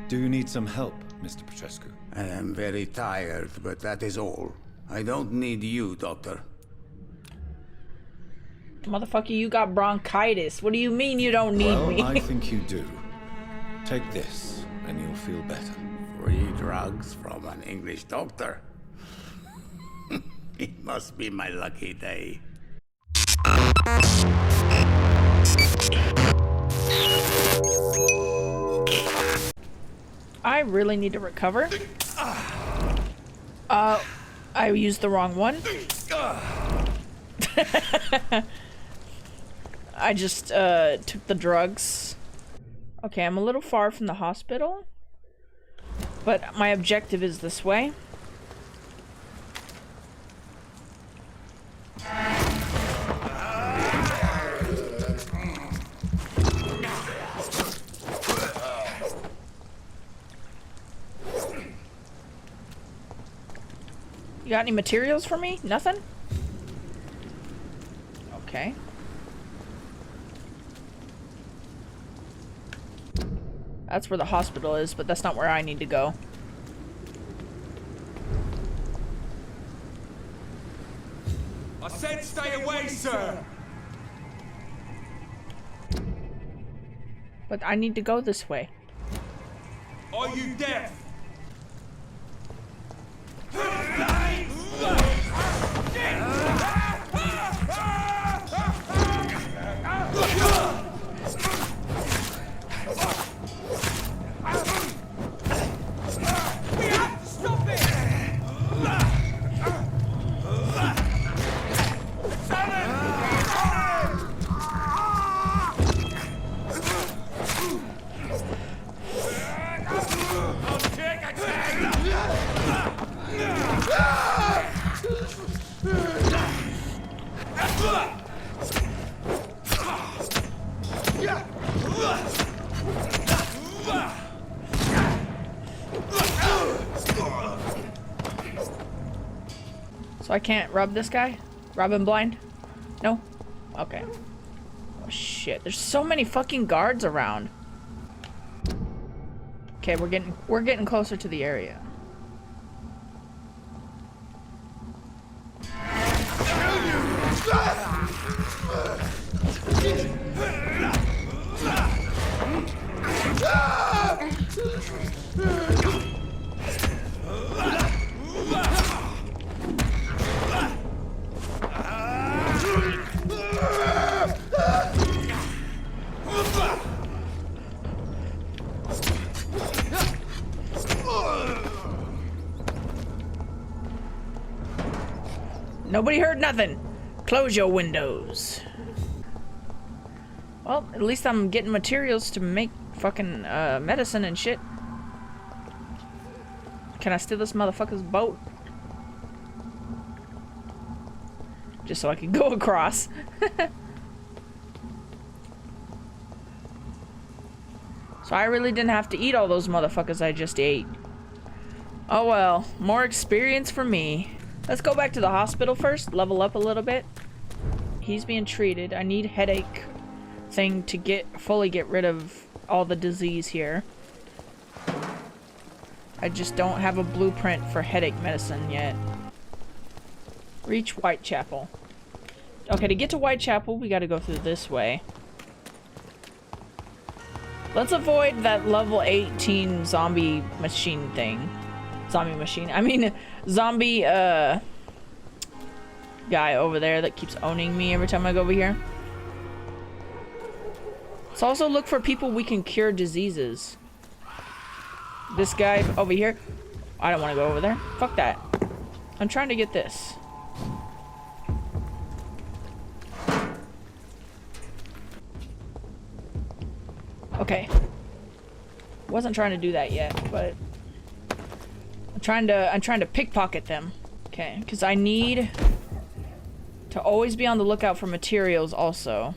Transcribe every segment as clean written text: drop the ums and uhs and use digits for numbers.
Do you need some help, Mr. Petrescu? I am very tired, but that is all. I don't need you, Doctor. Motherfucker, you got bronchitis. What do you mean you don't need me? Well, I think you do. Take this, and you'll feel better. Free drugs from an English doctor? It must be my lucky day. I really need to recover. I used the wrong one. I just took the drugs. Okay, I'm a little far from the hospital, but my objective is this way. You got any materials for me? Nothing? Okay. That's where the hospital is, but that's not where I need to go. I said stay away, sir! But I need to go this way. Are you deaf? So I can't rub this guy? Rub him blind? No? Okay. Oh shit, there's so many fucking guards around. Okay, we're getting closer to the area. Nobody heard nothing. Close your windows. Well, at least I'm getting materials to make fucking medicine and shit. Can I steal this motherfucker's boat? Just so I can go across. So I really didn't have to eat all those motherfuckers I just ate. Oh well, more experience for me. Let's go back to the hospital first, level up a little bit. He's being treated. I need headache thing to fully get rid of all the disease here. I just don't have a blueprint for headache medicine yet. Reach Whitechapel. Okay, to get to Whitechapel, we gotta go through this way. Let's avoid that level 18 zombie machine thing. Zombie machine. I mean, zombie, guy over there that keeps owning me every time I go over here. Let's also look for people we can cure diseases. This guy over here. I don't want to go over there. Fuck that. I'm trying to get this. Okay. Wasn't trying to do that yet, but I'm trying to pickpocket them. Okay, because I need to always be on the lookout for materials also.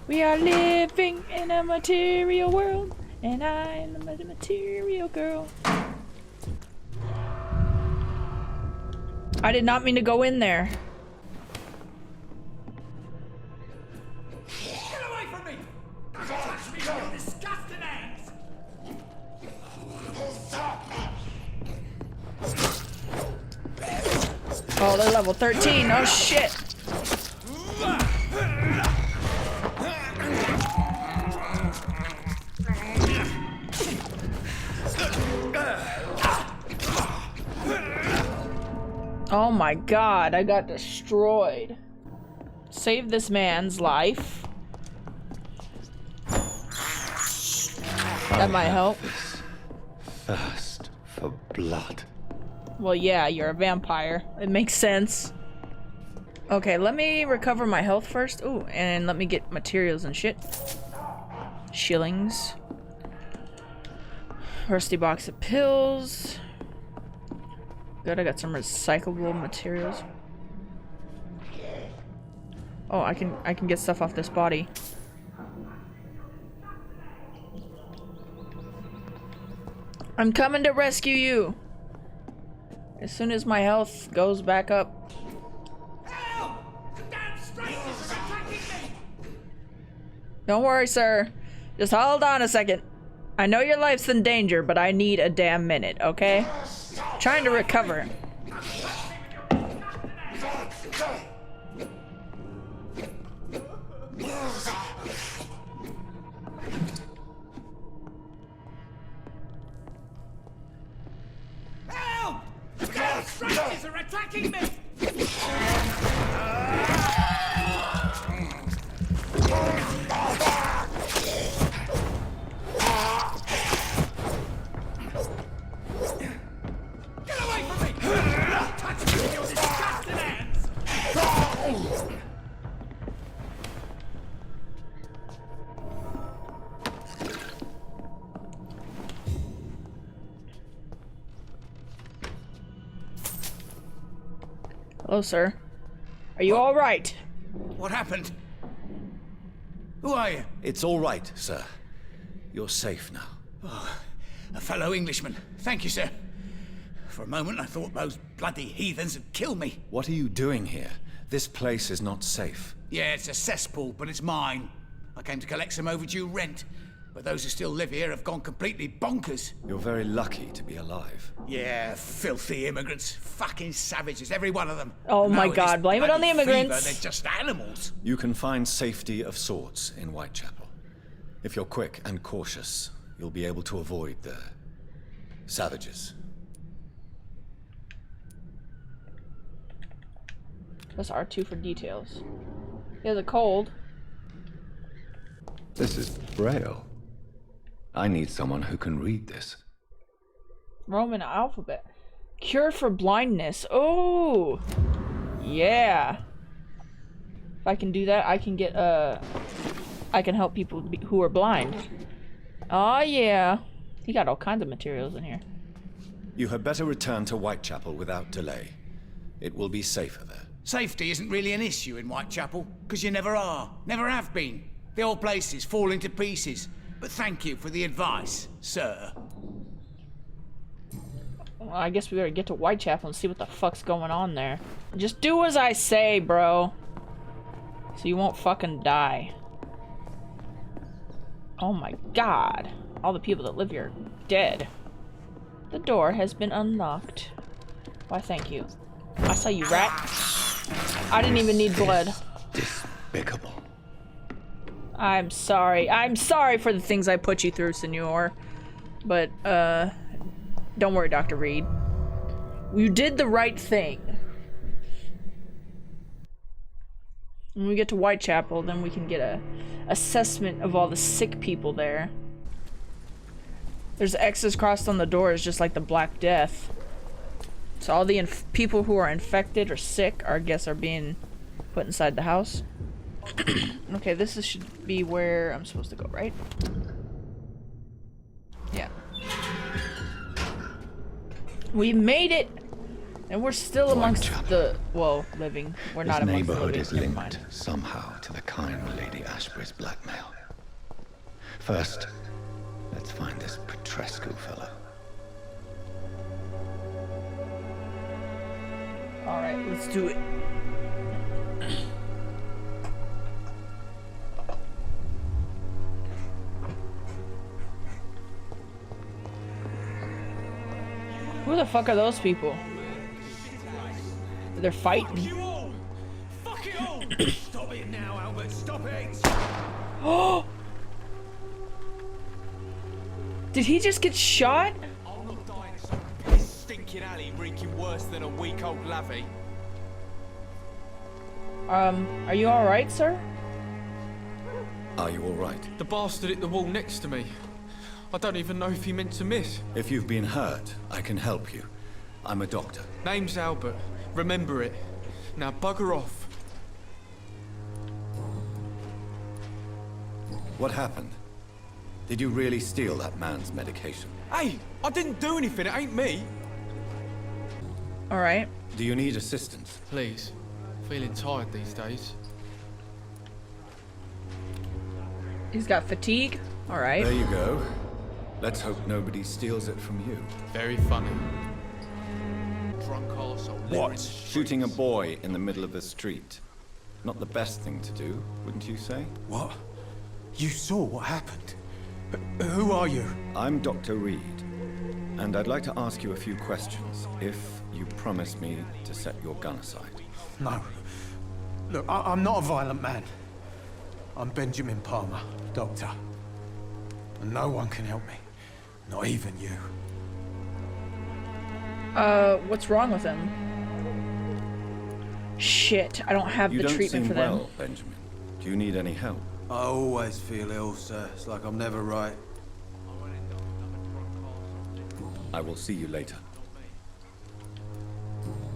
We are living in a material world, and I am the material girl. I did not mean to go in there. Get away from me! You touch me, you disgusting ass! Oh, they're level 13. Oh, shit. Oh my god, I got destroyed. Save this man's life. That might help. Thirst for blood. Well, yeah, you're a vampire. It makes sense. Okay, let me recover my health first. Ooh, and let me get materials and shit. Shillings. Rusty box of pills. Good, I got some recyclable materials. Oh, I can get stuff off this body. I'm coming to rescue you. As soon as my health goes back up. Help! The damn strangers are attacking me! Don't worry, sir. Just hold on a second. I know your life's in danger, but I need a damn minute, okay? Trying to recover. Help! The damn strangers are attacking me! Get away from me! Don't touch me with your disgusting hands! Hello, sir. Are you all right? What happened? Who are you? It's all right, sir. You're safe now. A fellow Englishman. Thank you, sir. For a moment, I thought those bloody heathens had killed me. What are you doing here? This place is not safe. Yeah, it's a cesspool, but it's mine. I came to collect some overdue rent, but those who still live here have gone completely bonkers. You're very lucky to be alive. Yeah, filthy immigrants. Fucking savages, every one of them. Oh And my now with this God, blame it on the bloody fever, immigrants. they're just animals. You can find safety of sorts in Whitechapel. If you're quick and cautious, you'll be able to avoid the savages. Press R2 for details. He has a cold. This is Braille. I need someone who can read this. Roman alphabet. Cure for blindness. Oh! Yeah. If I can do that, I can get, I can help people who are blind. Oh, yeah. He got all kinds of materials in here. You had better return to Whitechapel without delay. It will be safer there. Safety isn't really an issue in Whitechapel, because you never are. Never have been. The old place is falling to pieces. But thank you for the advice, sir. Well, I guess we better get to Whitechapel and see what the fuck's going on there. Just do as I say, bro. So you won't fucking die. Oh my god. All the people that live here are dead. The door has been unlocked. Why, thank you. I saw you, rat. I didn't even need blood. Despicable. I'm sorry. I'm sorry for the things I put you through, senor. But, don't worry, Dr. Reed. You did the right thing. When we get to Whitechapel, then we can get a assessment of all the sick people there. There's X's crossed on the doors, just like the Black Death. So all the people who are infected or sick, I guess, are being put inside the house. Okay, this should be where I'm supposed to go, right? Yeah. We made it! And we're still amongst the, well, living. We're not amongst the living. This neighborhood is linked somehow to the kind Lady Ashbury's blackmail. First, let's find this Petrescu fellow. Alright, let's do it. Who the fuck are those people? They're fighting. Fuck you all! Fuck it all! Stop it now, Albert. Stop it! Oh! Did he just get shot? I'm not dying some piss stinking alley reeking worse than a week-old lavvy. Are you alright, sir? Are you all right? The bastard hit the wall next to me. I don't even know if he meant to miss. If you've been hurt, I can help you. I'm a doctor. Name's Albert. Remember it. Now bugger off. What happened? Did you really steal that man's medication? Hey, I didn't do anything. It ain't me. Alright. Do you need assistance? Please. Feeling tired these days. He's got fatigue. Alright. There you go. Let's hope nobody steals it from you. Very funny. Drunk arsehole. What? Shooting a boy in the middle of the street. Not the best thing to do, wouldn't you say? What? You saw what happened? Who are you? I'm Dr. Reed, and I'd like to ask you a few questions, if you promise me to set your gun aside. No. Look, I'm not a violent man. I'm Benjamin Palmer, doctor. And no one can help me. Not even you. What's wrong with him? Shit, I don't have the treatment for them. You don't seem well, Benjamin. Do you need any help? I always feel ill, sir. It's like I'm never right. I will see you later.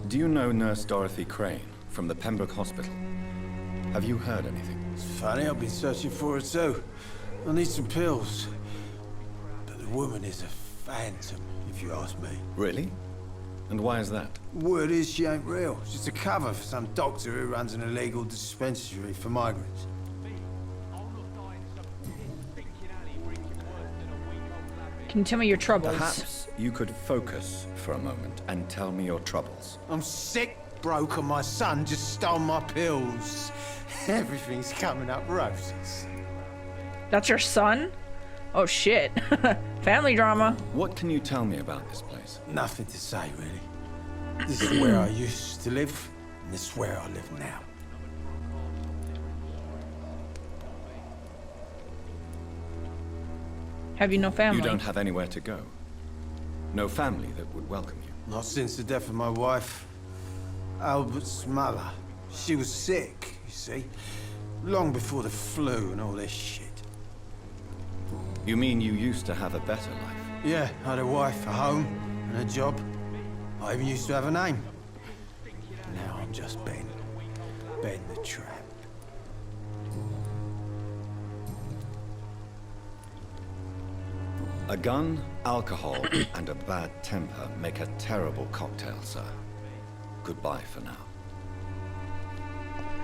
Do you know Nurse Dorothy Crane from the Pembroke Hospital? Have you heard anything? It's funny, I've been searching for her too. I need some pills. But the woman is a phantom, if you ask me. Really? And why is that? Word is she ain't real. She's a cover for some doctor who runs an illegal dispensary for migrants. Can you tell me your troubles? Perhaps you could focus for a moment and tell me your troubles. I'm sick, broke, and my son just stole my pills. Everything's coming up roses. That's your son? Oh shit. Family drama. What can you tell me about this place? Nothing to say, really. This is where I used to live, and this is where I live now. Have you no family? You don't have anywhere to go. No family that would welcome you. Not since the death of my wife, Albert's mother. She was sick, you see. Long before the flu and all this shit. You mean you used to have a better life? Yeah, I had a wife, a home, and a job. I even used to have a name. Now I'm just Ben. Ben the Tramp. A gun, alcohol, and a bad temper make a terrible cocktail, sir. Goodbye for now.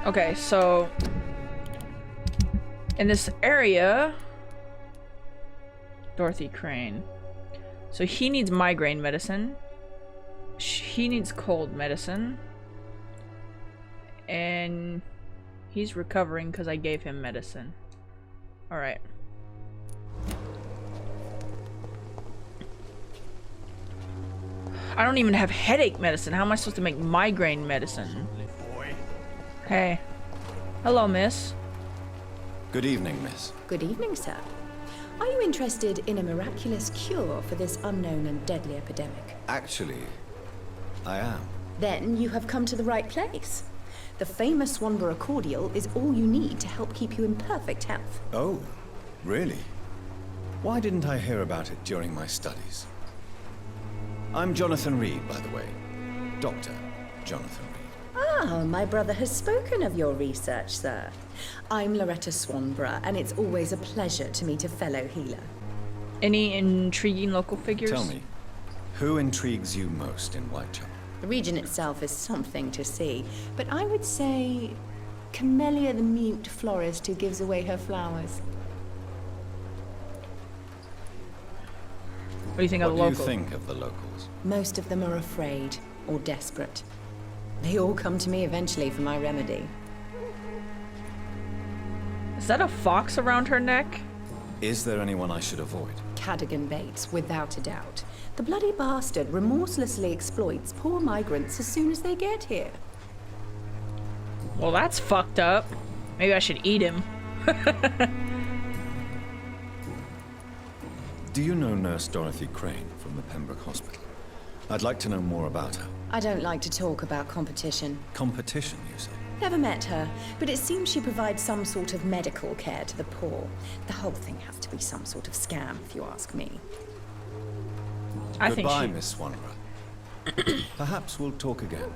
Okay, so in this area, Dorothy Crane. So he needs migraine medicine. He needs cold medicine. And he's recovering because I gave him medicine. Alright. I don't even have headache medicine. How am I supposed to make migraine medicine? Hey. Hello, miss. Good evening, miss. Good evening, sir. Are you interested in a miraculous cure for this unknown and deadly epidemic? Actually, I am. Then you have come to the right place. The famous Swanborough cordial is all you need to help keep you in perfect health. Oh, really? Why didn't I hear about it during my studies? I'm Jonathan Reed, by the way. Dr. Jonathan Reed. Ah, my brother has spoken of your research, sir. I'm Loretta Swanborough, and it's always a pleasure to meet a fellow healer. Any intriguing local figures? Tell me, who intrigues you most in Whitechapel? The region itself is something to see, but I would say Camellia the mute florist who gives away her flowers. What do you think of the locals? What do you think of the locals? Most of them are afraid or desperate. They all come to me eventually for my remedy. Is that a fox around her neck? Is there anyone I should avoid? Cadogan Bates, without a doubt. The bloody bastard remorselessly exploits poor migrants as soon as they get here. Well, that's fucked up. Maybe I should eat him. Do you know Nurse Dorothy Crane from the Pembroke Hospital? I'd like to know more about her. I don't like to talk about competition. Competition, you say? Never met her, but it seems she provides some sort of medical care to the poor. The whole thing has to be some sort of scam, if you ask me. Goodbye, Miss Swanborough. Perhaps we'll talk again.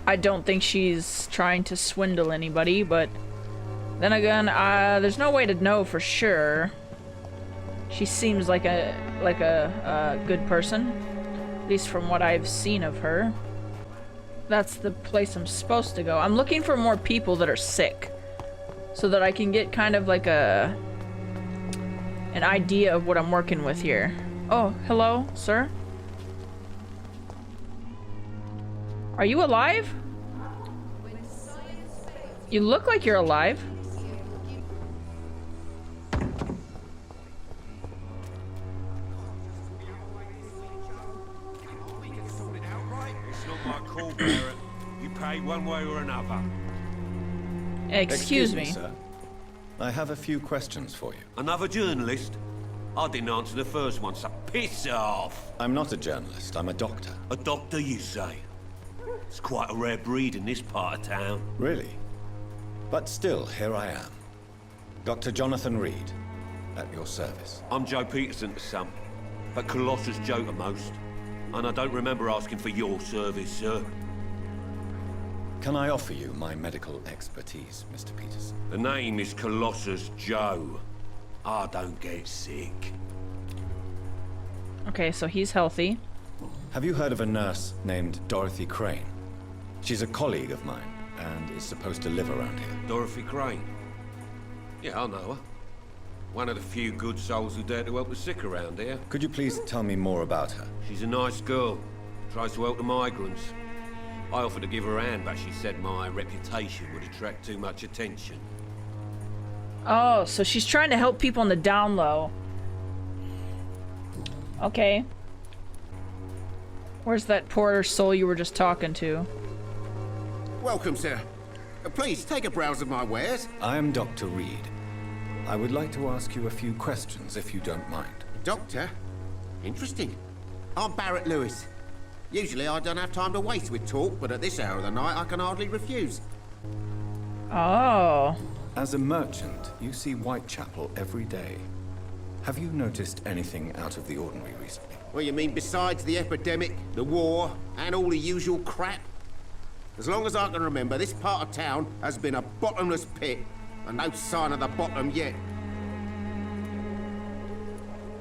I don't think she's trying to swindle anybody, but then again, there's no way to know for sure. She seems like a good person, at least from what I've seen of her. That's the place I'm supposed to go. I'm looking for more people that are sick, so that I can get kind of like an idea of what I'm working with here. Oh, hello, sir. Are you alive? You look like you're alive. It's not my call, Barrett. You pay one way or another. Excuse me. Sir. I have a few questions for you. Another journalist? I didn't answer the first one, so piss off. I'm not a journalist, I'm a doctor. A doctor, you say? It's quite a rare breed in this part of town. Really? But still, here I am. Dr. Jonathan Reed, at your service. I'm Joe Peterson to some, but Colossus Joe to most. And I don't remember asking for your service, sir. Can I offer you my medical expertise, Mr. Peterson? The name is Colossus Joe. I don't get sick. Okay, so he's healthy. Have you heard of a nurse named Dorothy Crane? She's a colleague of mine, and is supposed to live around here. Dorothy Crane? Yeah, I know her. One of the few good souls who dare to help the sick around here. Could you please tell me more about her? She's a nice girl. Tries to help the migrants. I offered to give her a hand, but she said my reputation would attract too much attention. Oh, so she's trying to help people on the down low. Okay. Where's that poor soul you were just talking to? Welcome, sir. Please, take a browse of my wares. I am Dr. Reed. I would like to ask you a few questions, if you don't mind. Doctor? Interesting. I'm Barrett Lewis. Usually I don't have time to waste with talk, but at this hour of the night I can hardly refuse. Oh. As a merchant, you see Whitechapel every day. Have you noticed anything out of the ordinary recently? Well, you mean besides the epidemic, the war, and all the usual crap? As long as I can remember, this part of town has been a bottomless pit, and no sign of the bottom yet.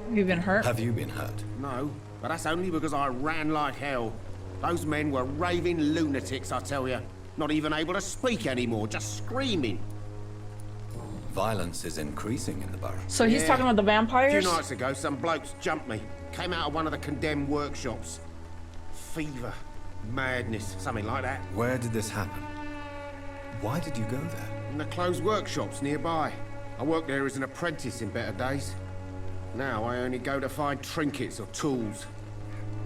Have you been hurt? Have you been hurt? No, but that's only because I ran like hell. Those men were raving lunatics, I tell you. Not even able to speak anymore, just screaming. Violence is increasing in the borough. So he's talking about the A vampires? few nights ago, some blokes jumped me. Came out of one of the condemned workshops. Fever, madness, something like that. Where did this happen? Why did you go there? In the closed workshops nearby. I worked there as an apprentice in better days. Now I only go to find trinkets or tools.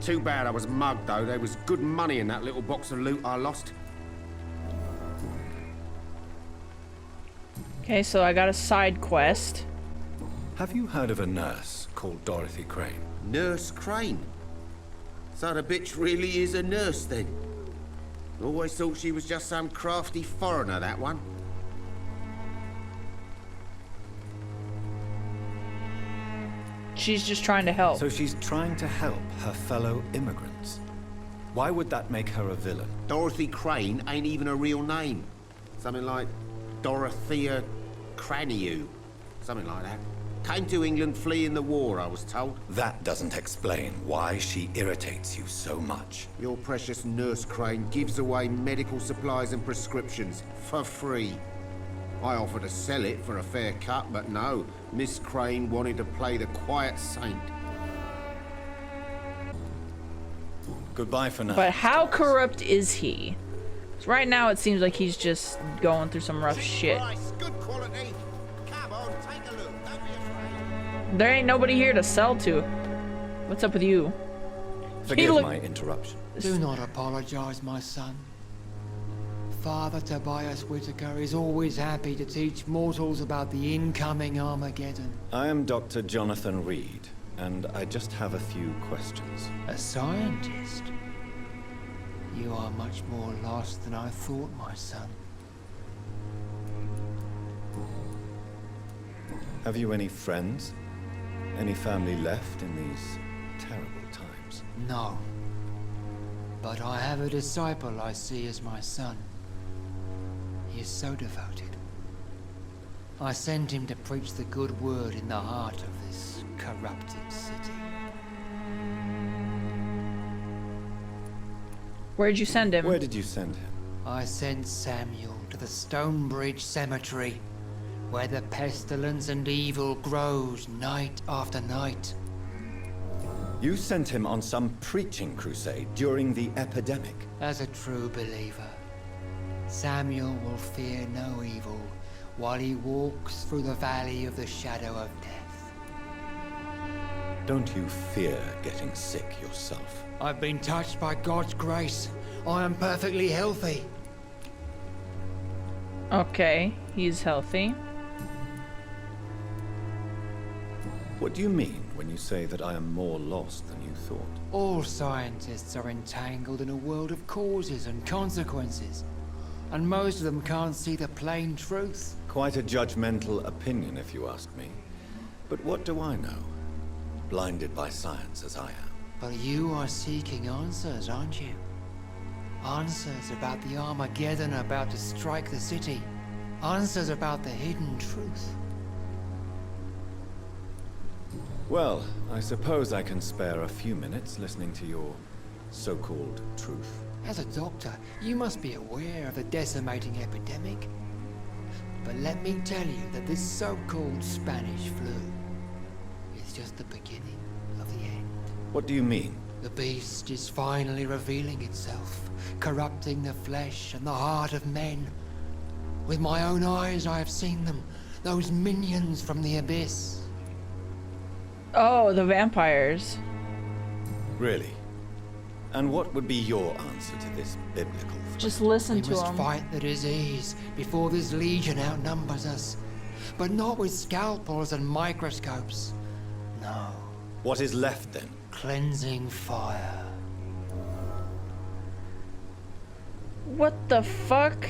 Too bad I was mugged, though. There was good money in that little box of loot I lost. Okay, so I got a side quest. Have you heard of a nurse called Dorothy Crane? Nurse Crane? So the bitch really is a nurse, then? Always thought she was just some crafty foreigner, that one. She's just trying to help. So she's trying to help her fellow immigrants. Why would that make her a villain? Dorothy Crane ain't even a real name. Something like Dorothea Craniu. Something like that. Came to England fleeing the war, I was told. That doesn't explain why she irritates you so much. Your precious Nurse Crane gives away medical supplies and prescriptions for free. I offered to sell it for a fair cut, but no. Miss Crane wanted to play the quiet saint. Goodbye for now. But how corrupt is he? 'Cause right now it seems like he's just going through some rough shit. Price, good quality. Come on, take a look. Don't be afraid. There ain't nobody here to sell to. What's up with you? Forgive look- my interruption. Do not apologize, my son. Father Tobias Whitaker is always happy to teach mortals about the incoming Armageddon. I am Dr. Jonathan Reed, and I just have a few questions. A scientist? You are much more lost than I thought, my son. Have you any friends? Any family left in these terrible times? No. But I have a disciple I see as my son. He is so devoted. I send him to preach the good word in the heart of this corrupted city. Where'd you send him? Where did you send him? I sent Samuel to the Stonebridge Cemetery, where the pestilence and evil grows night after night. You sent him on some preaching crusade during the epidemic. As a true believer, Samuel will fear no evil while he walks through the valley of the shadow of death. Don't you fear getting sick yourself? I've been touched by God's grace. I am perfectly healthy. Okay, he's healthy. What do you mean when you say that I am more lost than you thought? All scientists are entangled in a world of causes and consequences, and most of them can't see the plain truth. Quite a judgmental opinion, if you ask me. But what do I know? Blinded by science as I am. But you are seeking answers, aren't you? Answers about the Armageddon about to strike the city. Answers about the hidden truth. Well, I suppose I can spare a few minutes listening to your so-called truth. As a doctor, you must be aware of the decimating epidemic. But let me tell you that this so-called Spanish flu is just the beginning of the end. What do you mean? The beast is finally revealing itself, corrupting the flesh and the heart of men. With my own eyes I have seen them, those minions from the abyss. Oh, the vampires. Really? And what would be your answer to this biblical threat? Just listen We to must him. fight the disease before this legion outnumbers us. But not with scalpels and microscopes. No. What is left then? Cleansing fire. What the fuck?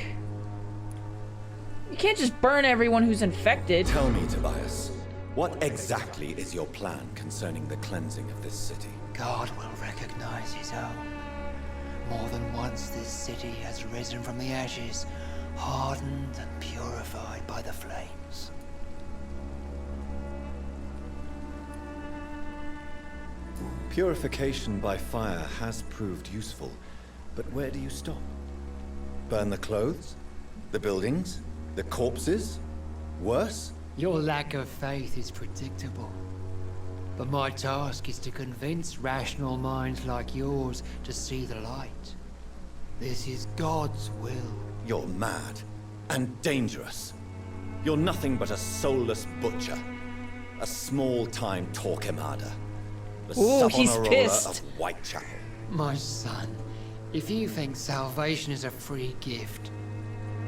You can't just burn everyone who's infected. Tell me, Tobias, what exactly is your plan concerning the cleansing of this city? God will recognize his own. More than once this city has risen from the ashes, hardened and purified by the flames. Purification by fire has proved useful, but where do you stop? Burn the clothes? The buildings? The corpses? Worse? Your lack of faith is predictable. But my task is to convince rational minds like yours to see the light. This is God's will. You're mad and dangerous. You're nothing but a soulless butcher. A small-time Torquemada. The Ooh, he's Savonarola pissed. of Whitechapel. My son, if you think salvation is a free gift,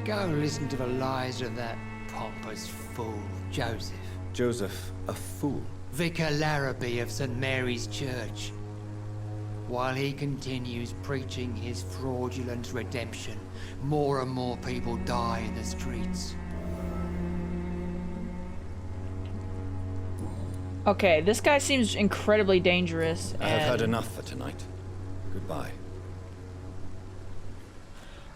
go listen to the lies of that pompous fool, Joseph. Joseph, a fool. Vicar Larrabee of St. Mary's Church. While he continues preaching his fraudulent redemption, more and more people die in the streets. Okay, this guy seems incredibly dangerous. I have and- had enough for tonight. Goodbye.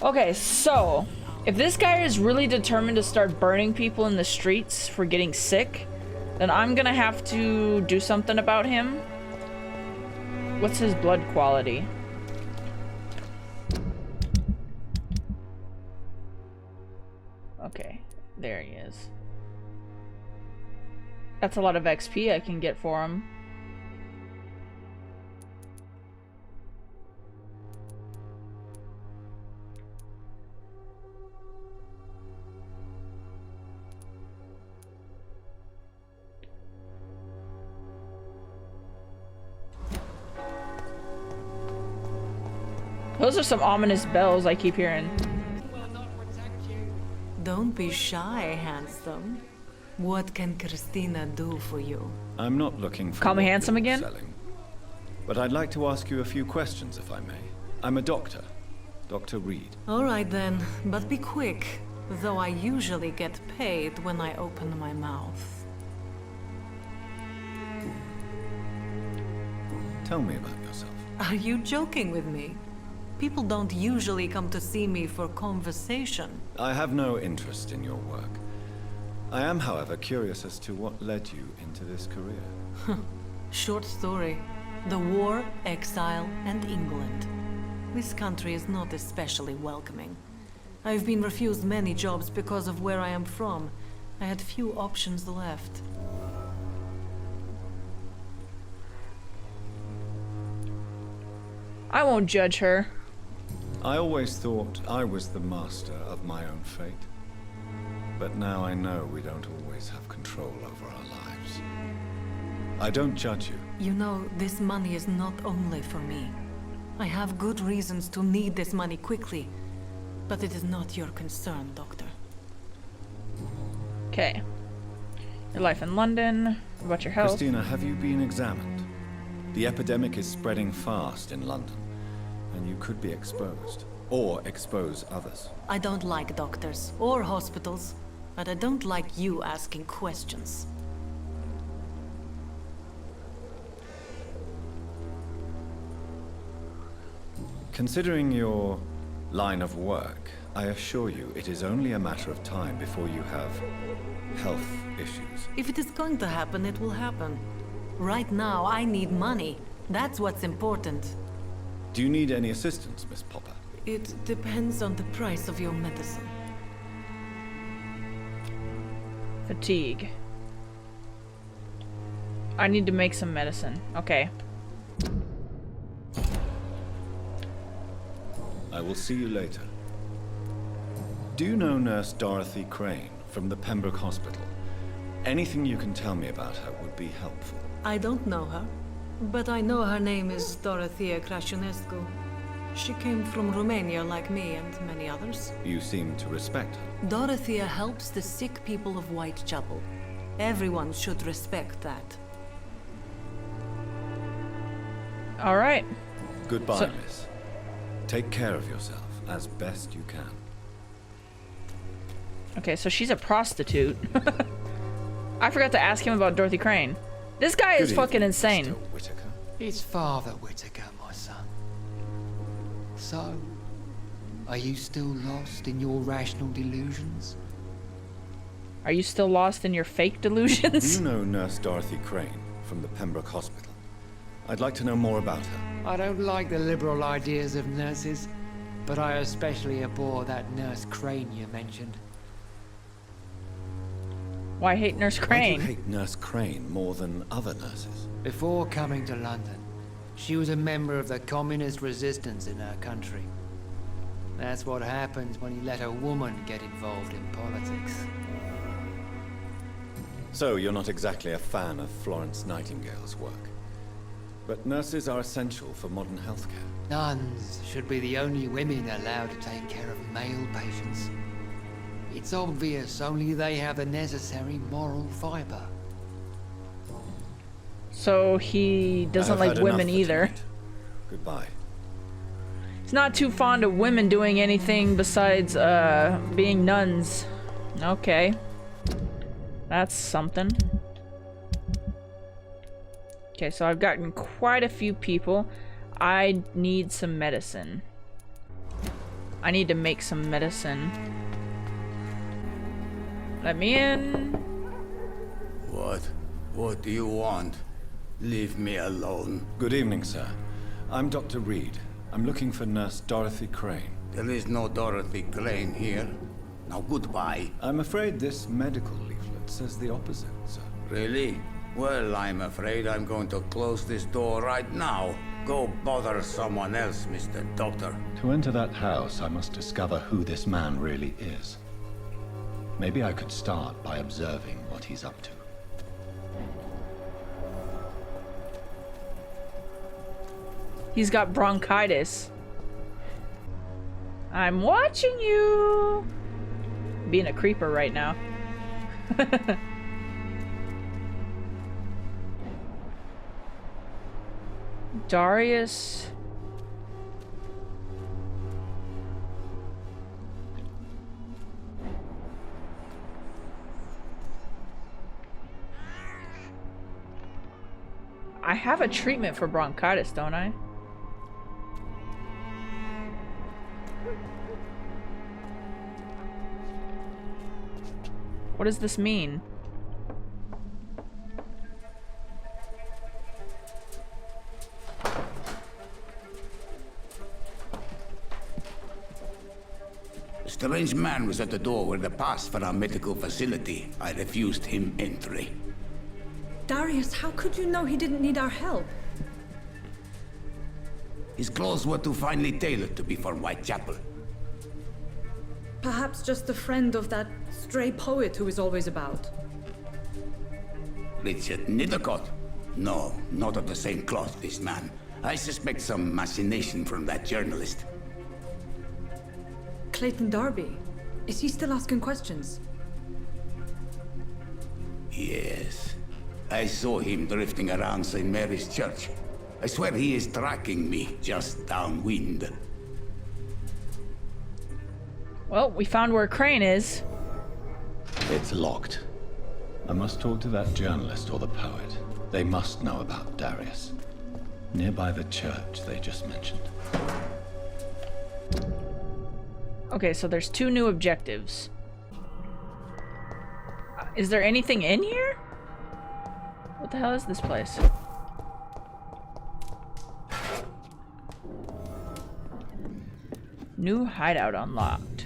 Okay, so if this guy is really determined to start burning people in the streets for getting sick, then I'm gonna have to do something about him. What's his blood quality? Okay, there he is. That's a lot of XP I can get for him. Those are some ominous bells I keep hearing. Well, not Don't be shy, handsome. What can Christina do for you? I'm not looking for Call me what handsome you're again? selling, but I'd like to ask you a few questions, if I may. I'm a doctor, Dr. Reed. All right then, but be quick. Though I usually get paid when I open my mouth. Tell me about yourself. Are you joking with me? People don't usually come to see me for conversation. I have no interest in your work. I am, however, curious as to what led you into this career. Short story. The war, exile, and England. This country is not especially welcoming. I've been refused many jobs because of where I am from. I had few options left. I won't judge her. I always thought I was the master of my own fate. But now I know we don't always have control over our lives. I don't judge you. You know, this money is not only for me. I have good reasons to need this money quickly. But it is not your concern, Doctor. Okay. Your life in London. What about your health? Christina, have you been examined? The epidemic is spreading fast in London, and you could be exposed, or expose others. I don't like doctors or hospitals, but I don't like you asking questions. Considering your line of work, I assure you it is only a matter of time before you have health issues. If it is going to happen, it will happen. Right now, I need money. That's what's important. Do you need any assistance, Miss Popper? It depends on the price of your medicine. Fatigue. I need to make some medicine. Okay. I will see you later. Do you know Nurse Dorothy Crane from the Pembroke Hospital? Anything you can tell me about her would be helpful. I don't know her, but I know her name is Dorothea Crăciunescu. She came from Romania like me and many others. You seem to respect her. Dorothea helps the sick people of Whitechapel. Everyone should respect that. All right. Goodbye, miss. Take care of yourself as best you can. Okay, so she's a prostitute. I forgot to ask him about Dorothy Crane. This guy is fucking insane. Mr. Whitaker. It's Father Whitaker, my son. So, are you still lost in your rational delusions? Are you still lost in your fake delusions? Do you know Nurse Dorothy Crane from the Pembroke Hospital? I'd like to know more about her. I don't like the liberal ideas of nurses, but I especially abhor that Nurse Crane you mentioned. Why hate Nurse Crane? Why do you hate Nurse Crane more than other nurses? Before coming to London, she was a member of the communist resistance in her country. That's what happens when you let a woman get involved in politics. So you're not exactly a fan of Florence Nightingale's work. But nurses are essential for modern healthcare. Nuns should be the only women allowed to take care of male patients. It's obvious only they have the necessary moral fiber. So he doesn't like women either. Goodbye. He's not too fond of women doing anything besides being nuns. Okay. That's something. Okay, so I've gotten quite a few people. I need some medicine. I need to make some medicine. Let me in. What? What do you want? Leave me alone. Good evening, sir. I'm Dr. Reed. I'm looking for Nurse Dorothy Crane. There is no Dorothy Crane here. Now goodbye. I'm afraid this medical leaflet says the opposite, sir. Really? Well, I'm afraid I'm going to close this door right now. Go bother someone else, Mr. Doctor. To enter that house, I must discover who this man really is. Maybe I could start by observing what he's up to. He's got bronchitis. I'm watching you. being a creeper right now. Darius. I have a treatment for bronchitis, don't I? What does this mean? A strange man was at the door with a pass for our medical facility. I refused him entry. Darius, how could you know he didn't need our help? His clothes were too finely tailored to be for Whitechapel. Perhaps just a friend of that stray poet who is always about. Richard Nithercott? No, not of the same cloth, this man. I suspect some machination from that journalist. Clayton Darby. Is he still asking questions? Yes. I saw him drifting around St. Mary's Church. I swear he is tracking me just downwind. Well, we found where Crane is. It's locked. I must talk to that journalist or the poet. They must know about Darius. Nearby the church they just mentioned. Okay, so there's 2 new objectives. Is there anything in here? What the hell is this place? New hideout unlocked.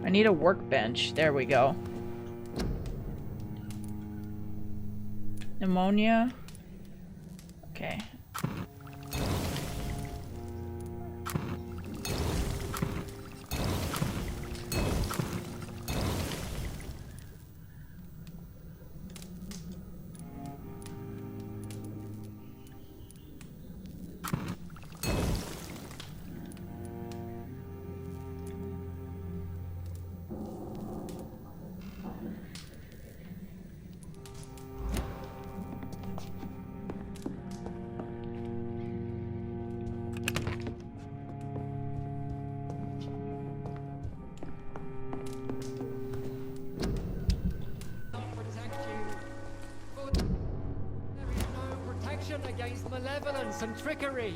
I need a workbench. There we go. Pneumonia. Okay. Against malevolence and trickery.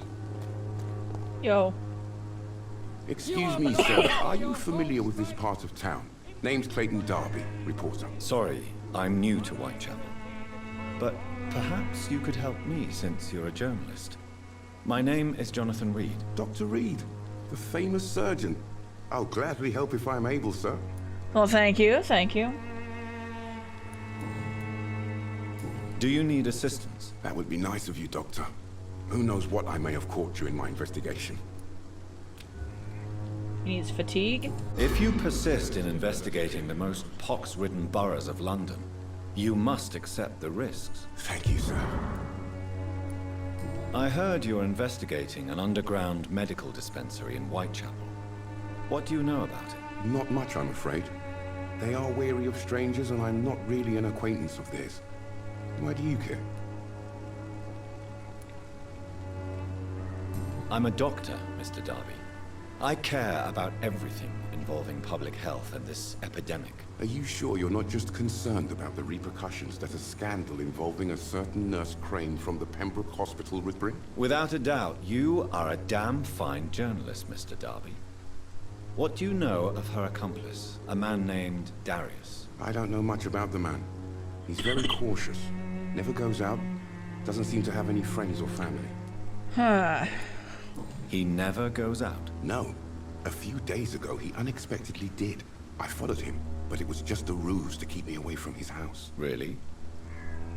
Yo. Excuse me, sir. Are you familiar with this part of town? Name's Clayton Darby, reporter. Sorry, I'm new to Whitechapel. But perhaps you could help me since you're a journalist. My name is Jonathan Reed. Dr. Reed, the famous surgeon. I'll gladly help if I'm able, sir. Well, thank you, thank you. Do you need assistance? That would be nice of you, Doctor. Who knows what I may have caught during my investigation. He needs fatigue. If you persist in investigating the most pox-ridden boroughs of London, you must accept the risks. Thank you, sir. I heard you're investigating an underground medical dispensary in Whitechapel. What do you know about it? Not much, I'm afraid. They are wary of strangers, and I'm not really an acquaintance of theirs. Why do you care? I'm a doctor, Mr. Darby. I care about everything involving public health and this epidemic. Are you sure you're not just concerned about the repercussions that a scandal involving a certain Nurse Crane from the Pembroke Hospital would bring? Without a doubt, you are a damn fine journalist, Mr. Darby. What do you know of her accomplice, a man named Darius? I don't know much about the man. He's very cautious. Never goes out. Doesn't seem to have any friends or family. Huh. He never goes out? No. A few days ago, he unexpectedly did. I followed him, but it was just a ruse to keep me away from his house. Really?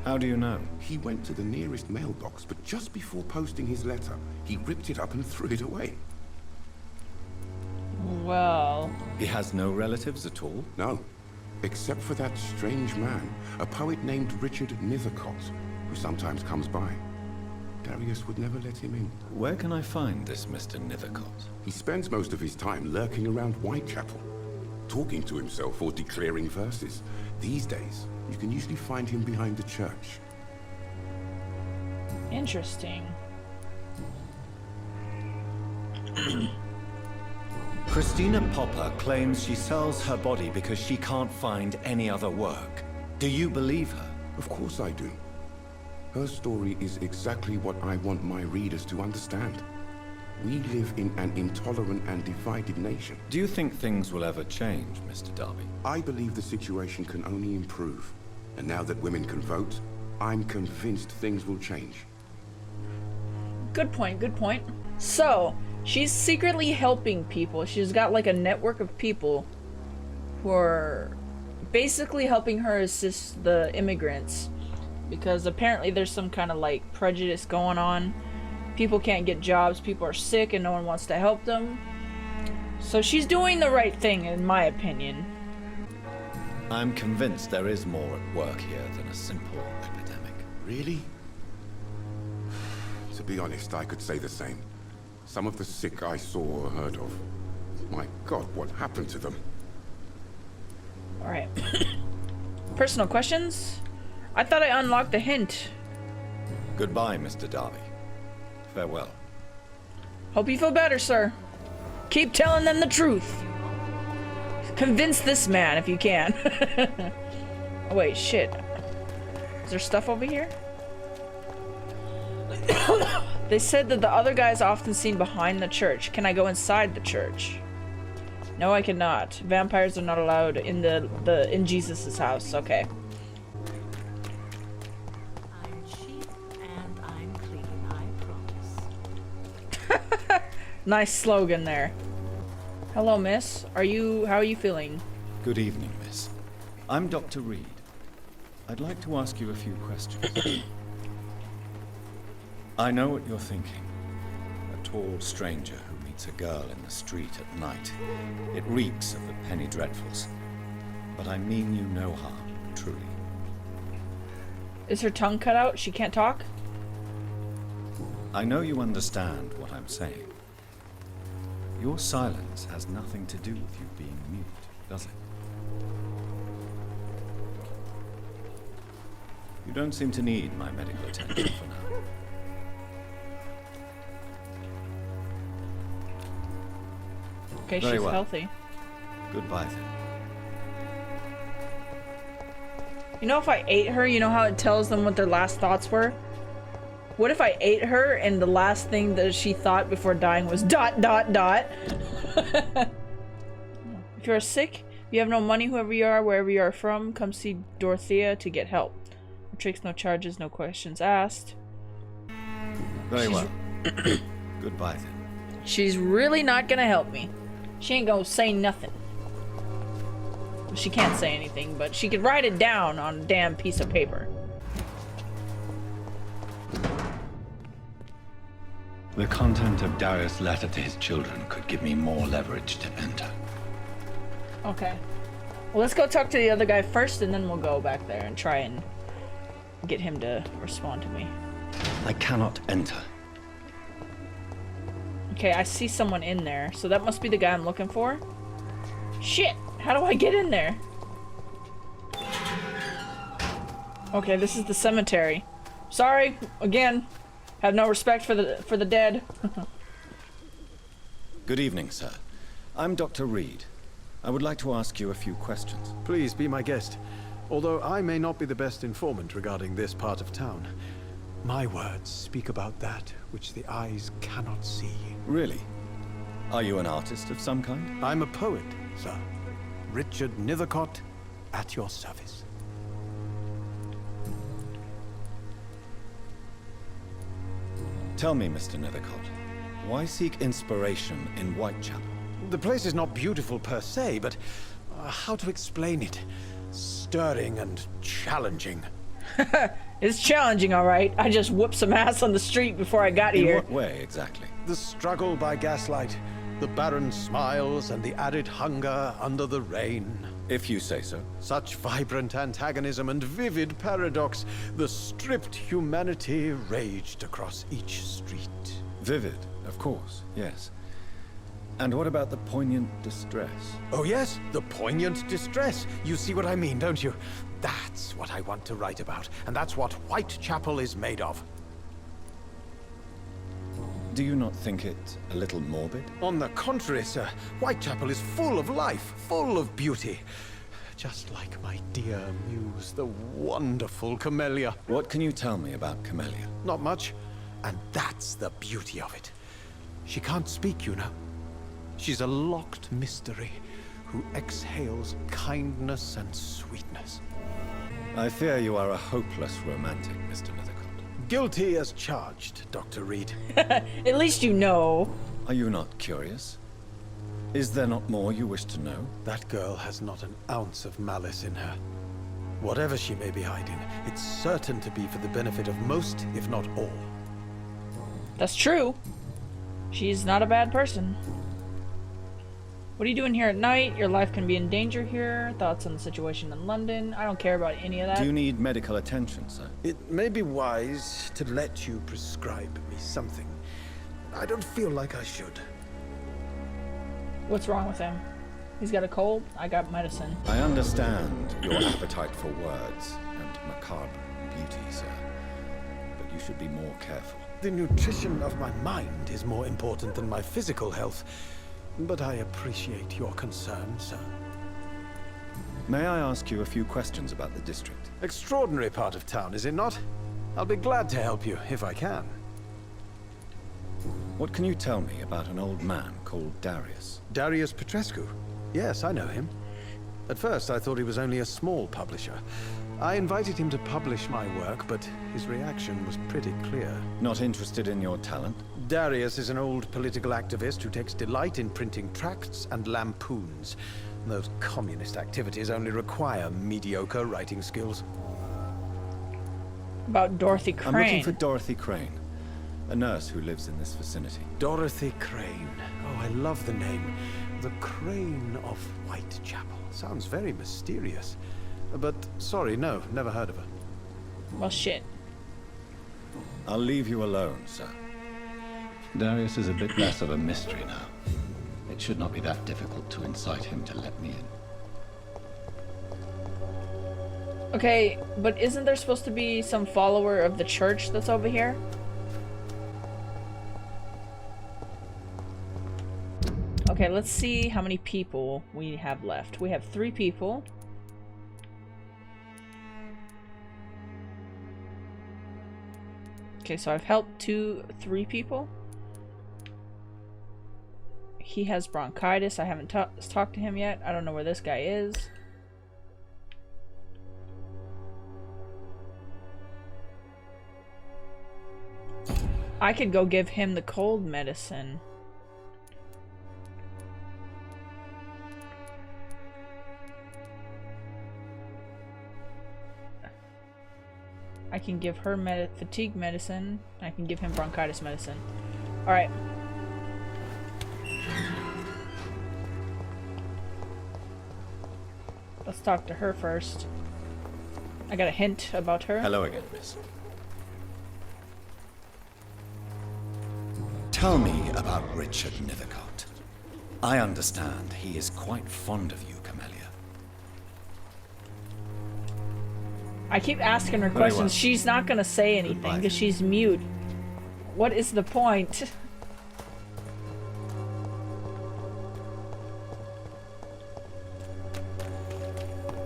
How do you know? He went to the nearest mailbox, but just before posting his letter, he ripped it up and threw it away. Well... He has no relatives at all? No. Except for that strange man, a poet named Richard Nithercott, who sometimes comes by. Darius would never let him in. Where can I find this Mr. Nethercott? He spends most of his time lurking around Whitechapel, talking to himself or declaring verses. These days, you can usually find him behind the church. Interesting. Christina Popper claims she sells her body because she can't find any other work. Do you believe her? Of course I do. Her story is exactly what I want my readers to understand. We live in an intolerant and divided nation. Do you think things will ever change, Mr. Darby? I believe the situation can only improve. And now that women can vote, I'm convinced things will change. Good point, good point. So, she's secretly helping people. She's got like a network of people who are basically helping her assist the immigrants. Because apparently there's some kind of like prejudice going on. People can't get jobs, people are sick and no one wants to help them. So she's doing the right thing in my opinion. I'm convinced there is more at work here than a simple epidemic. Really? To be honest, I could say the same. Some of the sick I saw or heard of. My God, what happened to them? Alright. Personal questions? I thought I unlocked a hint. Goodbye, Mr. Darby. Farewell. Hope you feel better, sir. Keep telling them the truth. Convince this man if you can. Oh wait, shit. Is there stuff over here? They said that the other guy is often seen behind the church. Can I go inside the church? No, I cannot. Vampires are not allowed in in Jesus's house. Okay. I'm cheap and I'm clean, I promise. Nice slogan there. Hello, miss. How are you feeling? Good evening, miss. I'm Dr. Reed. I'd like to ask you a few questions. I know what you're thinking. A tall stranger who meets a girl in the street at night. It reeks of the penny dreadfuls. But I mean you no harm, truly. Is her tongue cut out? She can't talk? I know you understand what I'm saying. Your silence has nothing to do with you being mute, does it? You don't seem to need my medical attention for now. Okay, Very she's well. healthy. Goodbye then. You know, if I ate her, you know how it tells them what their last thoughts were? What if I ate her and the last thing that she thought before dying was ... If you're sick, you have no money, whoever you are, wherever you are from, come see Dorothea to get help. No tricks, no charges, no questions asked. Very well. Goodbye then. She's really not gonna help me. She ain't gonna say nothing. Well, she can't say anything, but she could write it down on a damn piece of paper. The content of Darius' letter to his children could give me more leverage to enter. Okay. Well, let's go talk to the other guy first, and then we'll go back there and try and get him to respond to me. I cannot enter. Okay, I see someone in there, so that must be the guy I'm looking for. Shit! How do I get in there? Okay, this is the cemetery. Sorry, again. Have no respect for the dead. Good evening, sir. I'm Dr. Reed. I would like to ask you a few questions. Please be my guest. Although I may not be the best informant regarding this part of town, my words speak about that which the eyes cannot see. Really? Are you an artist of some kind? I'm a poet, sir. Richard Nethercott, at your service. Tell me, Mr. Nethercott, why seek inspiration in Whitechapel? The place is not beautiful per se, but how to explain it? Stirring and challenging. It's challenging, alright. I just whooped some ass on the street before I got here. In what way, exactly? The struggle by gaslight, the barren smiles, and the added hunger under the rain. If you say so. Such vibrant antagonism and vivid paradox. The stripped humanity raged across each street. Vivid, of course, yes. And what about the poignant distress? Oh yes, the poignant distress. You see what I mean, don't you? That's what I want to write about, and that's what Whitechapel is made of. Do you not think it a little morbid? On the contrary, sir. Whitechapel is full of life, full of beauty. Just like my dear muse, the wonderful Camellia. What can you tell me about Camellia? Not much, and that's the beauty of it. She can't speak, you know. She's a locked mystery who exhales kindness and sweetness. I fear you are a hopeless romantic, Mr. Nethercott. Guilty as charged, Dr. Reed. At least you know. Are you not curious? Is there not more you wish to know? That girl has not an ounce of malice in her. Whatever she may be hiding, it's certain to be for the benefit of most, if not all. That's true. She's not a bad person. What are you doing here at night? Your life can be in danger here. Thoughts on the situation in London? I don't care about any of that. Do you need medical attention, sir? It may be wise to let you prescribe me something. I don't feel like I should. What's wrong with him? He's got a cold? I got medicine. I understand your appetite for words and macabre beauty, sir. But you should be more careful. The nutrition of my mind is more important than my physical health. But I appreciate your concern, sir. May I ask you a few questions about the district? Extraordinary part of town, is it not? I'll be glad to help you, if I can. What can you tell me about an old man called Darius? Darius Petrescu? Yes, I know him. At first, I thought he was only a small publisher. I invited him to publish my work, but his reaction was pretty clear. Not interested in your talent? Darius is an old political activist who takes delight in printing tracts and lampoons. Those communist activities only require mediocre writing skills. About Dorothy Crane. I'm looking for Dorothy Crane, a nurse who lives in this vicinity. Dorothy Crane. Oh, I love the name. The Crane of Whitechapel. Sounds very mysterious. But, sorry, no, never heard of her. Well, shit. I'll leave you alone, sir. Darius is a bit less of a mystery now. It should not be that difficult to incite him to let me in. Okay, but isn't there supposed to be some follower of the church that's over here? Okay, let's see how many people we have left. We have 3 people. Okay, so I've helped 3 people. He has bronchitis. I haven't talked to him yet. I don't know where this guy is. I could go give him the cold medicine. I can give her fatigue medicine. I can give him bronchitis medicine. Alright. Let's talk to her first. I got a hint about her. Hello again, miss. Tell me about Richard Nethercott. I understand he is quite fond of you, Camellia. I keep asking her Very questions. well. She's not gonna say anything because she's mute. What is the point?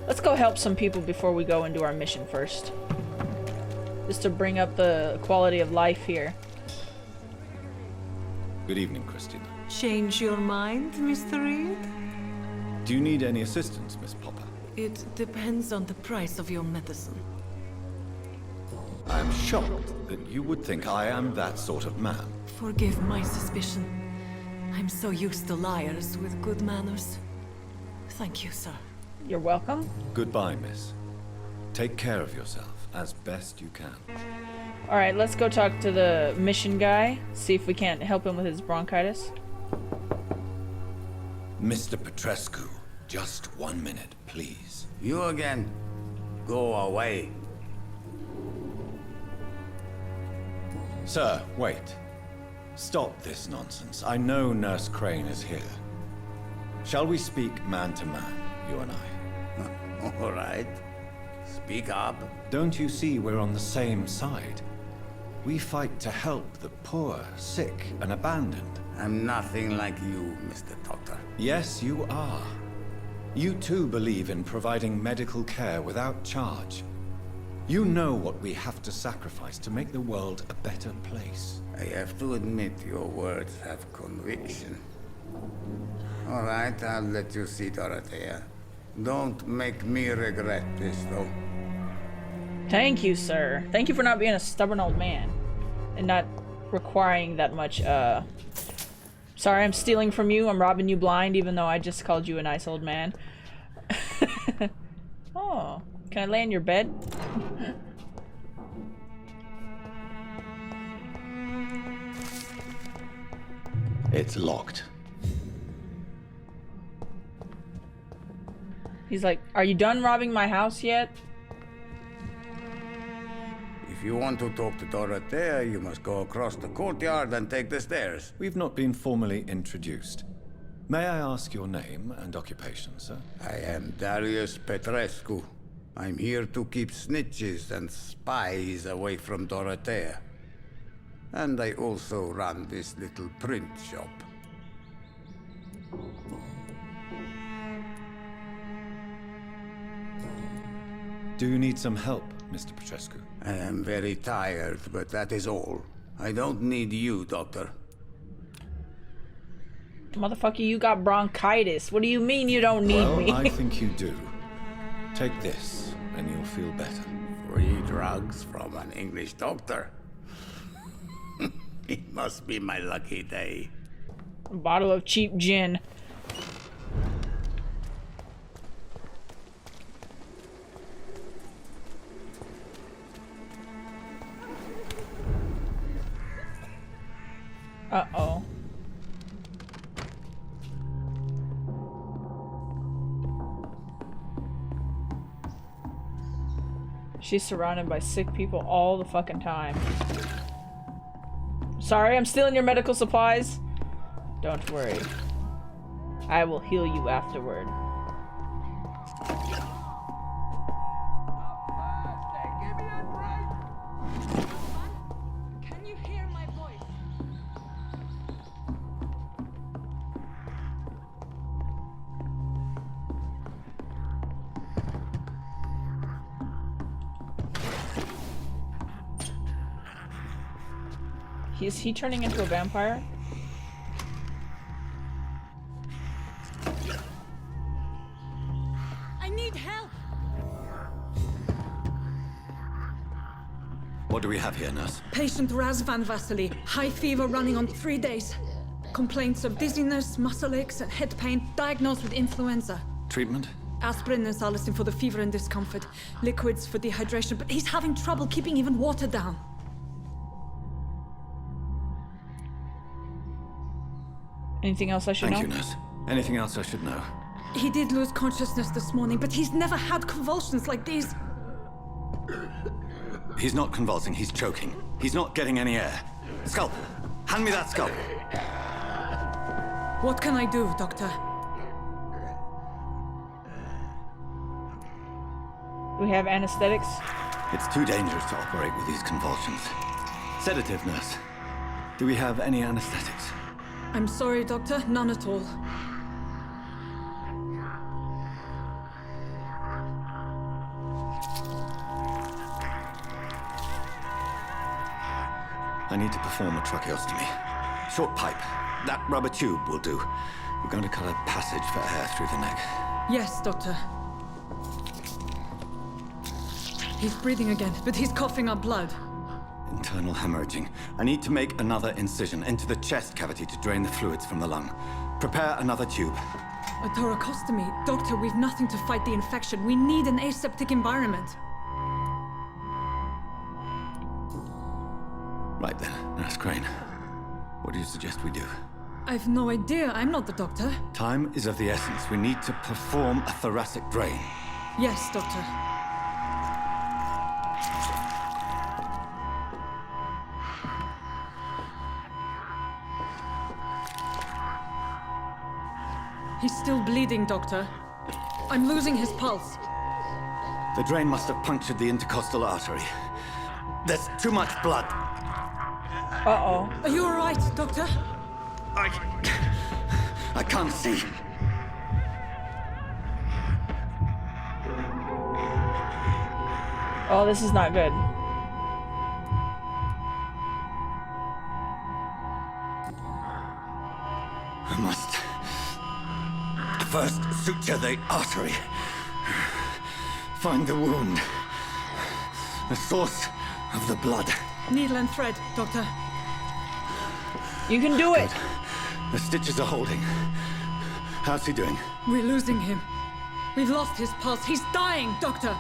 Let's go help some people before we go and do our mission first. Just to bring up the quality of life here. Good evening, Christina. Change your mind, Mr. Reed? Do you need any assistance, Miss Popper? It depends on the price of your medicine. I am shocked that you would think I am that sort of man. Forgive my suspicion. I'm so used to liars with good manners. Thank you, sir. You're welcome. Goodbye, miss. Take care of yourself as best you can. Alright, let's go talk to the mission guy. See if we can't help him with his bronchitis. Mr. Petrescu, Just 1 minute, please. You again? Go away. Sir, wait. Stop this nonsense. I know Nurse Crane is here. Shall we speak man to man, you and I? All right. Speak up. Don't you see we're on the same side? We fight to help the poor, sick, and abandoned. I'm nothing like you, Mr. Doctor. Yes, you are. You too believe in providing medical care without charge. You know what we have to sacrifice to make the world a better place. I have to admit your words have conviction. All right, I'll let you see Dorothea. Don't make me regret this, though. Thank you, sir. Thank you for not being a stubborn old man. And not requiring that much, Sorry, I'm stealing from you. I'm robbing you blind, even though I just called you a nice old man. Oh, can I lay in your bed? It's locked. He's like, are you done robbing my house yet? If you want to talk to Dorothea, you must go across the courtyard and take the stairs. We've not been formally introduced. May I ask your name and occupation, sir? I am Darius Petrescu. I'm here to keep snitches and spies away from Dorothea. And I also run this little print shop. Do you need some help, Mr. Petrescu? I am very tired, but that is all. I don't need you, Doctor. Motherfucker, you got bronchitis. What do you mean you don't need me? I think you do. Take this, and you'll feel better. Free drugs from an English doctor. It must be my lucky day. A bottle of cheap gin. Uh-oh. She's surrounded by sick people all the fucking time. Sorry, I'm stealing your medical supplies. Don't worry. I will heal you afterward. Can you hear my voice? Is he turning into a vampire? I need help. What do we have here, nurse? Patient Razvan Vasily. High fever running on 3 days. Complaints of dizziness, muscle aches, and head pain. Diagnosed with influenza. Treatment? Aspirin and salicin for the fever and discomfort. Liquids for dehydration, but he's having trouble keeping even water down. Anything else I should know? Thank you, nurse. Anything else I should know? He did lose consciousness this morning, but he's never had convulsions like these. He's not convulsing, he's choking. He's not getting any air. Scalpel! Hand me that scalpel! What can I do, Doctor? We have anesthetics. It's too dangerous to operate with these convulsions. Sedative, nurse. Do we have any anesthetics? I'm sorry, Doctor. None at all. I need to perform a tracheostomy. Short pipe. That rubber tube will do. We're going to cut a passage for air through the neck. Yes, Doctor. He's breathing again, but he's coughing up blood. Internal hemorrhaging. I need to make another incision into the chest cavity to drain the fluids from the lung. Prepare another tube. A thoracostomy. Doctor, we've nothing to fight the infection. We need an aseptic environment. Right then, Nurse Crane. What do you suggest we do? I've no idea. I'm not the doctor. Time is of the essence. We need to perform a thoracic drain. Yes, doctor. He's still bleeding, doctor. I'm losing his pulse. The drain must have punctured the intercostal artery. There's too much blood. Uh-oh. Are you all right, doctor? I can't see. Oh, this is not good. I must first suture the artery. Find the wound. The source of the blood. Needle and thread, doctor. You can do it. The stitches are holding. How's he doing? We're losing him. We've lost his pulse. He's dying, doctor.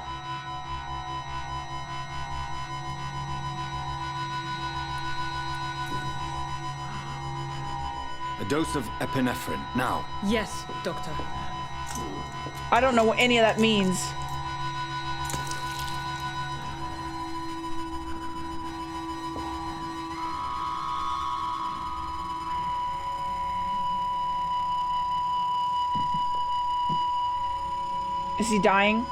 A dose of epinephrine, now. Yes, doctor. I don't know what any of that means. Is he dying?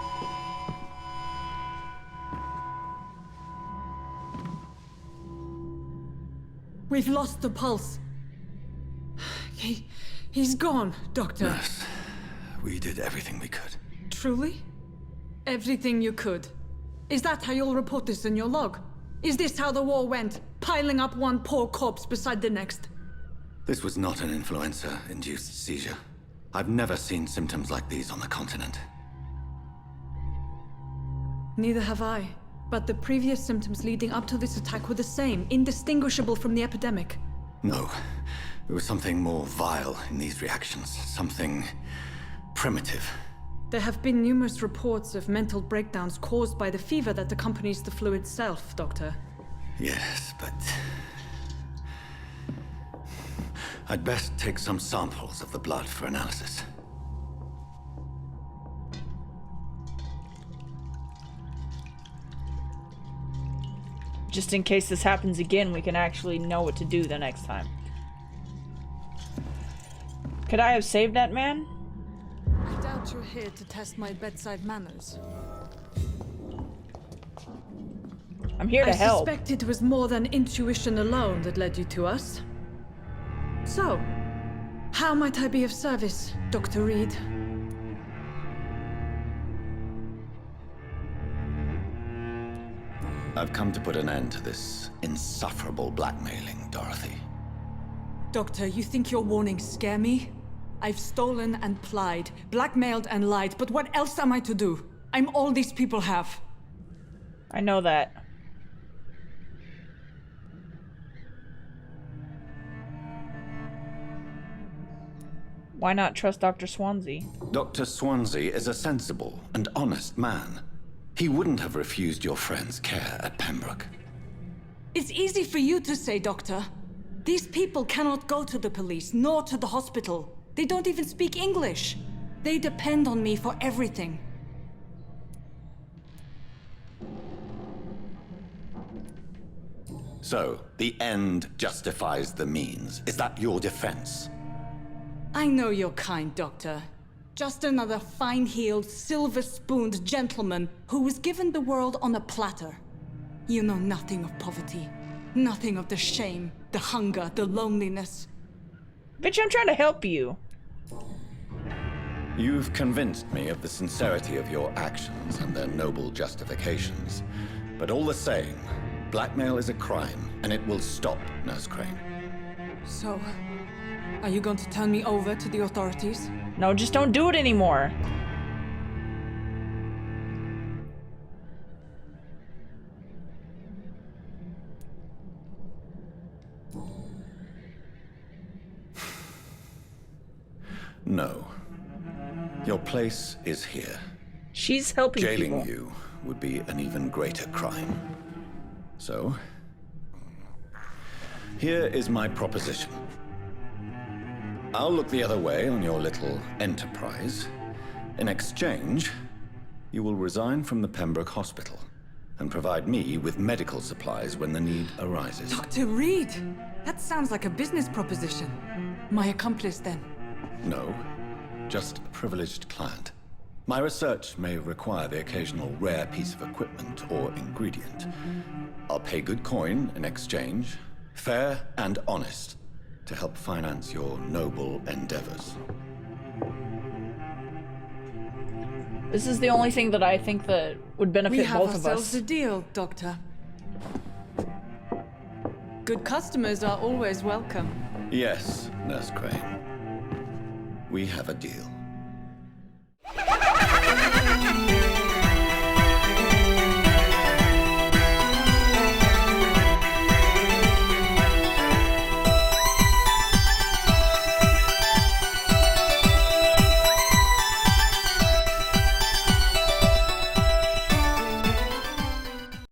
We've lost the pulse. He's gone, doctor. Nurse, we did everything we could. Truly? Everything you could. Is that how you'll report this in your log? Is this how the war went? Piling up one poor corpse beside the next? This was not an influenza-induced seizure. I've never seen symptoms like these on the continent. Neither have I. But the previous symptoms leading up to this attack were the same, indistinguishable from the epidemic. No. There was something more vile in these reactions. Something primitive. There have been numerous reports of mental breakdowns caused by the fever that accompanies the flu itself, Doctor. Yes, but... I'd best take some samples of the blood for analysis. Just in case this happens again, we can actually know what to do the next time. Could I have saved that man? I doubt you're here to test my bedside manners. I'm here to help. I suspect it was more than intuition alone that led you to us. So, how might I be of service, Dr. Reed? I've come to put an end to this insufferable blackmailing, Dorothy. Doctor, you think your warnings scare me? I've stolen and plied, blackmailed and lied, but what else am I to do? I'm all these people have. I know that. Why not trust Dr. Swansea? Dr. Swansea is a sensible and honest man. He wouldn't have refused your friend's care at Pembroke. It's easy for you to say, Doctor. These people cannot go to the police, nor to the hospital. They don't even speak English. They depend on me for everything. So, the end justifies the means. Is that your defense? I know you're kind, Doctor. Just another fine-heeled, silver-spooned gentleman who was given the world on a platter. You know nothing of poverty. Nothing of the shame, the hunger, the loneliness. Bitch, I'm trying to help you. You've convinced me of the sincerity of your actions and their noble justifications. But all the same, blackmail is a crime, and it will stop, Nurse Crane. So, are you going to turn me over to the authorities? No, just don't do it anymore. No. Your place is here. She's helping Jailing people. you would be an even greater crime. So, here is my proposition. I'll look the other way on your little enterprise. In exchange, you will resign from the Pembroke Hospital and provide me with medical supplies when the need arises. Dr. Reed! That sounds like a business proposition. My accomplice, then? No, just a privileged client. My research may require the occasional rare piece of equipment or ingredient. I'll pay good coin in exchange, fair and honest, to help finance your noble endeavors. This is the only thing that I think that would benefit both of us. We have ourselves a deal, Doctor. Good customers are always welcome. Yes, Nurse Crane. We have a deal.